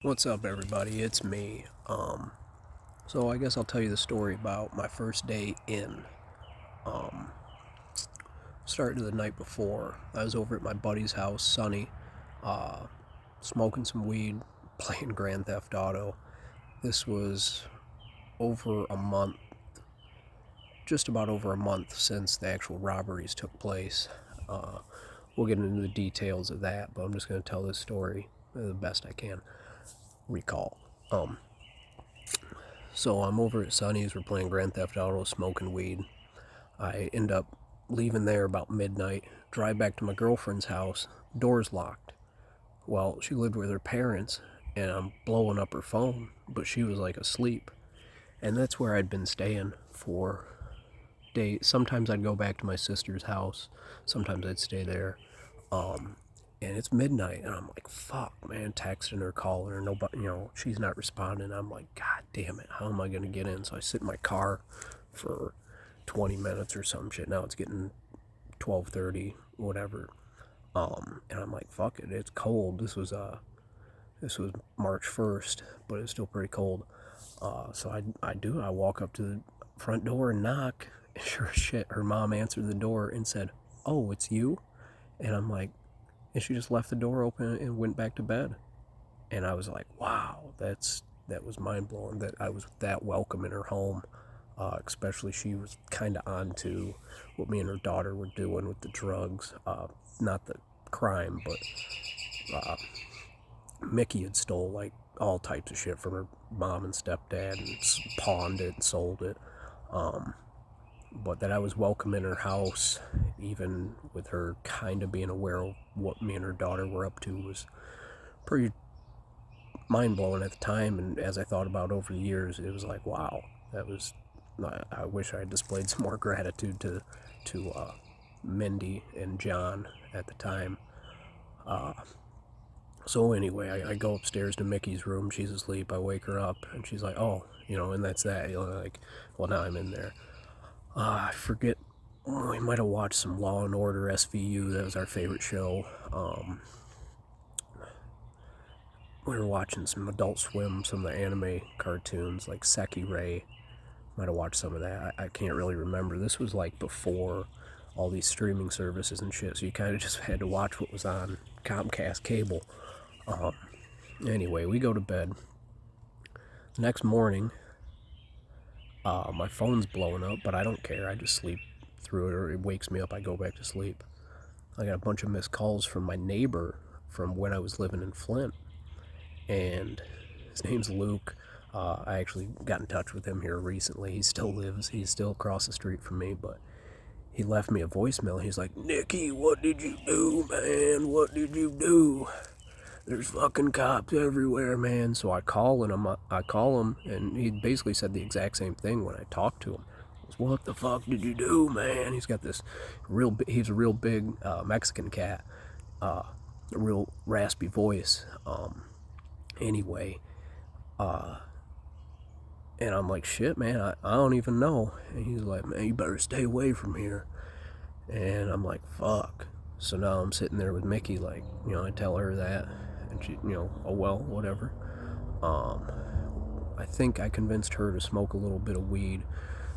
What's up, everybody? It's me. So I guess I'll tell you the story about my first day in. Um, Started the night before. I was over at my buddy's house, Sonny, uh, smoking some weed, playing Grand Theft Auto. This was over a month, just about over a month since the actual robberies took place. We'll get into the details of that, but I'm just going to tell this story the best I can recall. So I'm over at Sonny's, we're playing Grand Theft Auto, smoking weed. I end up leaving there about midnight, drive back to my girlfriend's house, door's locked. Well, she lived with her parents, and I'm blowing up her phone, but she was like asleep. And that's where I'd been staying for days. Sometimes I'd go back to my sister's house, sometimes I'd stay there. And it's midnight, and I'm like, fuck, man, texting her, calling her, nobody, she's not responding. I'm like, God damn it, how am I gonna get in? So I sit in my car for 20 minutes or some shit. Now it's getting 12:30, whatever. And I'm like, fuck it, it's cold. This was March 1st, but it's still pretty cold. So I walk up to the front door and knock. And sure as shit, her mom answered the door and said, "Oh, it's you?" And I'm like, and she just left the door open and went back to bed. And I was like, wow, that was mind blowing that I was that welcome in her home. Especially she was kind of on to what me and her daughter were doing with the drugs. Not the crime, but Mickey had stole like all types of shit from her mom and stepdad and pawned it and sold it. But that I was welcome in her house, even with her kind of being aware of what me and her daughter were up to, was pretty mind blowing at the time. And as I thought about it over the years, it was like, wow, that was. I wish I had displayed some more gratitude to Mindy and John at the time. So anyway, I go upstairs to Mickey's room. She's asleep. I wake her up, and she's like, "Oh, and that's that." Like, well, now I'm in there. I forget. We might have watched some Law and Order SVU. That was our favorite show. We were watching some Adult Swim, some of the anime cartoons like Sekirei. Might have watched some of that. I can't really remember. This was like before all these streaming services and shit, so you kind of just had to watch what was on Comcast cable. Anyway, we go to bed. The next morning, my phone's blowing up, but I don't care. I just sleep through it, or it wakes me up. I go back to sleep. I got a bunch of missed calls from my neighbor from when I was living in Flint, and his name's Luke. I actually got in touch with him here recently. He still lives. He's still across the street from me, but he left me a voicemail. He's like, "Nicky, what did you do, man? What did you do? There's fucking cops everywhere, man." So I call him, and he basically said the exact same thing when I talked to him. "What the fuck did you do, man?" He's got this he's a real big Mexican cat, a real raspy voice. Anyway, and I'm like, "Shit, man, I don't even know." And he's like, "Man, you better stay away from here." And I'm like, "Fuck." So now I'm sitting there with Mickey, like, I tell her that, and she, oh well, whatever. I think I convinced her to smoke a little bit of weed.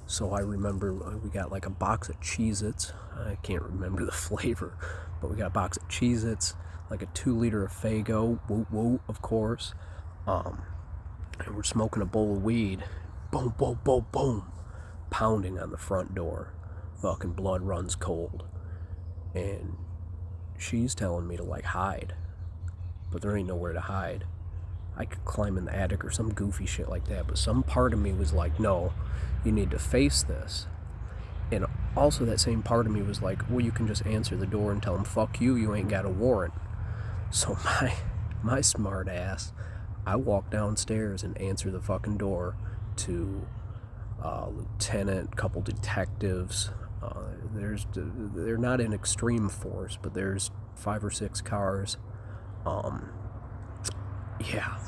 So I remember we got like a box of Cheez-Its. I can't remember the flavor, but we got a box of Cheez-Its, like a 2 liter of Faygo, woo woo, of course. And we're smoking a bowl of weed. Boom, boom, boom, boom. Pounding on the front door. Fucking blood runs cold. And she's telling me to like hide. But there ain't nowhere to hide. I could climb in the attic or some goofy shit like that. But some part of me was like, no, you need to face this. And also that same part of me was like, well, you can just answer the door and tell them, fuck you, you ain't got a warrant. So my smart ass, I walk downstairs and answer the fucking door to lieutenant, couple detectives. They're not in extreme force, but there's 5 or 6 cars. Yeah.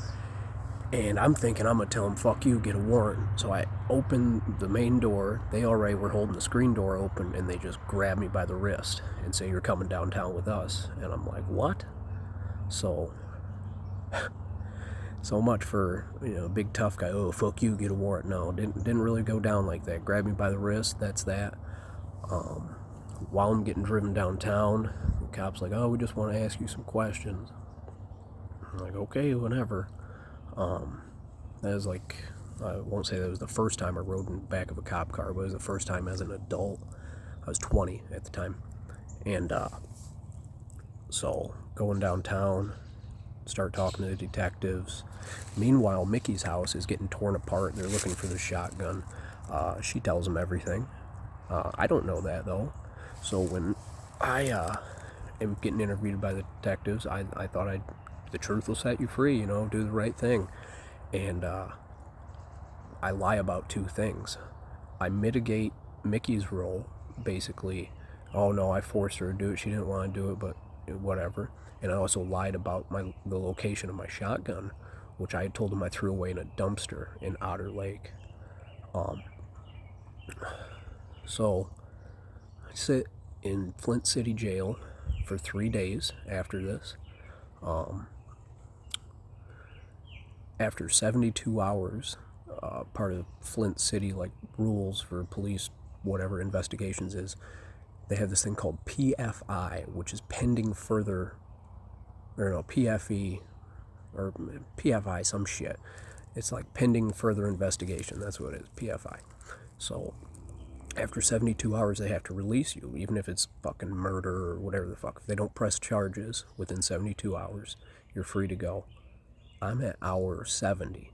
And I'm thinking I'm gonna tell them, fuck you, get a warrant. So I open the main door. They already were holding the screen door open, and they just grab me by the wrist and say, "You're coming downtown with us." And I'm like, what? So So much for, big tough guy. Oh, fuck you, get a warrant. No, didn't really go down like that. Grabbed me by the wrist. That's that. While I'm getting driven downtown, the cop's like, "Oh, we just want to ask you some questions." I'm like, "Okay, whatever." That was like, I won't say that was the first time I rode in the back of a cop car, but it was the first time as an adult. I was 20 at the time. And so going downtown, start talking to the detectives. Meanwhile, Mickey's house is getting torn apart. They're looking for the shotgun. She tells them everything. I don't know that, though. So when I am getting interviewed by the detectives, I thought the truth will set you free, do the right thing. And I lie about two things. I mitigate Mickey's role, basically. Oh no, I forced her to do it. She didn't want to do it, but whatever. And I also lied about the location of my shotgun, which I had told them I threw away in a dumpster in Otter Lake. So I sit in Flint City Jail for 3 days after this. After 72 hours, part of Flint City rules for police whatever investigations is, they have this thing called PFI, which is pending further, or no, PFE, or PFI, some shit. It's like pending further investigation. That's what it is, PFI. So after 72 hours, they have to release you, even if it's fucking murder or whatever the fuck. If they don't press charges within 72 hours, you're free to go. I'm at hour 70.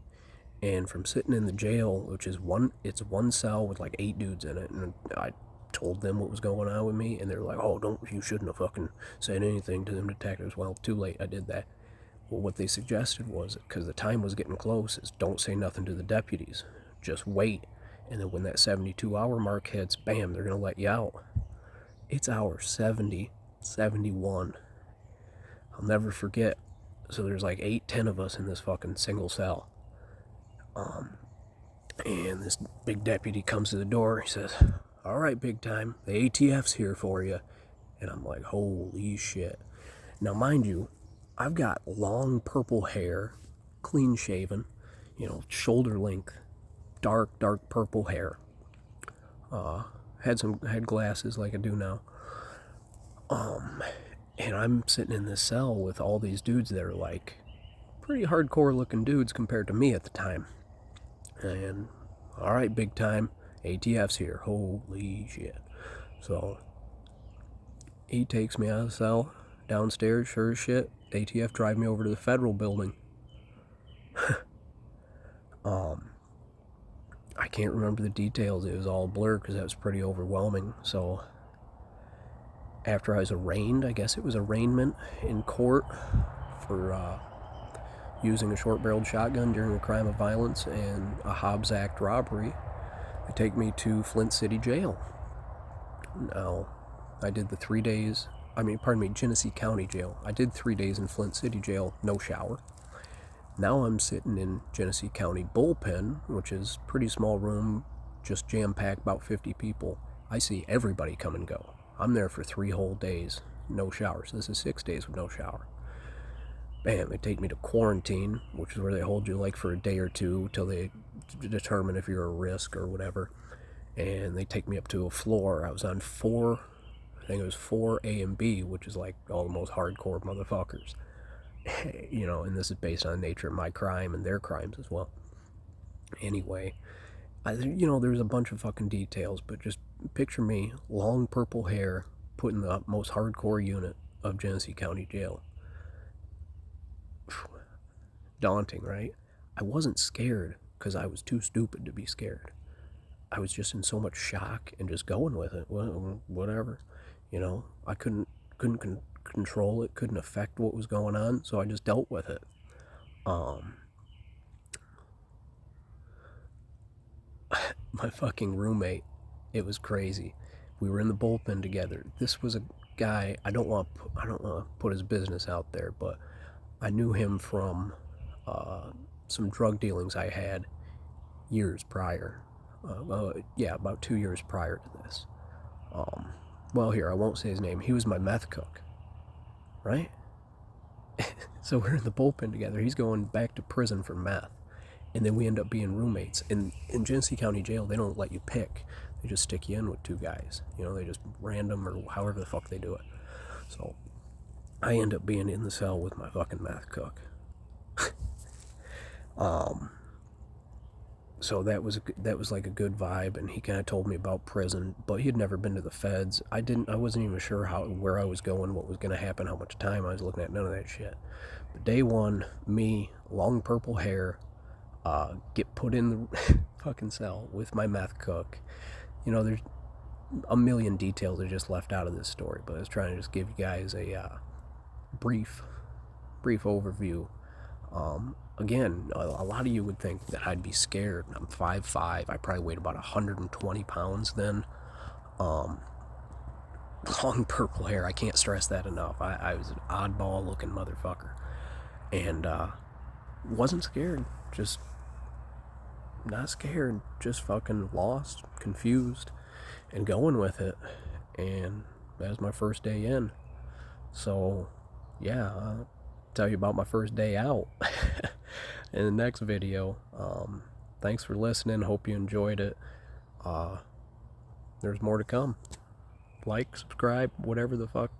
And from sitting in the jail, which is it's one cell with like 8 dudes in it, and I told them what was going on with me, and they were like, "Oh, you shouldn't have fucking said anything to them detectives." Well, too late, I did that. Well, what they suggested was, because the time was getting close, is don't say nothing to the deputies. Just wait. And then when that 72-hour mark hits, bam, they're going to let you out. It's hour 70, 71. I'll never forget. So there's like 8-10 of us in this fucking single cell. And this big deputy comes to the door. He says, "All right, big time, the ATF's here for you." And I'm like, holy shit. Now, mind you, I've got long purple hair, clean shaven, shoulder length, dark purple hair. Had glasses like I do now. And I'm sitting in this cell with all these dudes that are like pretty hardcore looking dudes compared to me at the time. And all right, big time, ATF's here. Holy shit. So he takes me out of the cell, downstairs, sure as shit. ATF drive me over to the federal building. I can't remember the details. It was all blurred because that was pretty overwhelming. So after I was arraigned, I guess it was arraignment in court for using a short-barreled shotgun during a crime of violence and a Hobbs Act robbery, they take me to Flint City Jail. Now, I did the 3 days, Genesee County Jail. I did 3 days in Flint City Jail, no shower. Now I'm sitting in Genesee County Bullpen, which is a pretty small room, just jam-packed, about 50 people. I see everybody come and go. I'm there for 3 whole days, no showers. This is 6 days with no shower. Bam, they take me to quarantine, which is where they hold you like for a day or two till they determine if you're a risk or whatever. And they take me up to a floor. I was on 4, I think it was 4A and B, which is like all the most hardcore motherfuckers. And this is based on the nature of my crime and their crimes as well. Anyway, there's a bunch of fucking details, but just picture me, long purple hair, put in the most hardcore unit of Genesee County Jail. Daunting, right? I wasn't scared because I was too stupid to be scared. I was just in so much shock and just going with it. Whatever, I couldn't control it, couldn't affect what was going on, so I just dealt with it. My fucking roommate, it was crazy. We were in the bullpen together. This was a guy, I don't want to put his business out there, but I knew him from some drug dealings I had years prior. About 2 years prior to this. I won't say his name. He was my meth cook, right? So we're in the bullpen together. He's going back to prison for meth. And then we end up being roommates. And in Genesee County Jail, they don't let you pick. They just stick you in with two guys. You know, they just random or however the fuck they do it. So I end up being in the cell with my fucking meth cook. So that was like a good vibe, and he kind of told me about prison, but he had never been to the feds. I wasn't even sure where I was going, what was going to happen, how much time I was looking at, none of that shit. But day one, me, long purple hair, get put in the fucking cell with my meth cook. You know, there's a million details that are just left out of this story, but I was trying to just give you guys a brief overview. Again, a lot of you would think that I'd be scared. I'm 5'5". I probably weighed about 120 pounds then. Long purple hair. I can't stress that enough. I was an oddball looking motherfucker. And wasn't scared. Just not scared. Just fucking lost, confused, and going with it. And that was my first day in. So, yeah, I'll tell you about my first day out in the next video. Thanks for listening. Hope you enjoyed it. There's more to come. Like, subscribe, whatever the fuck.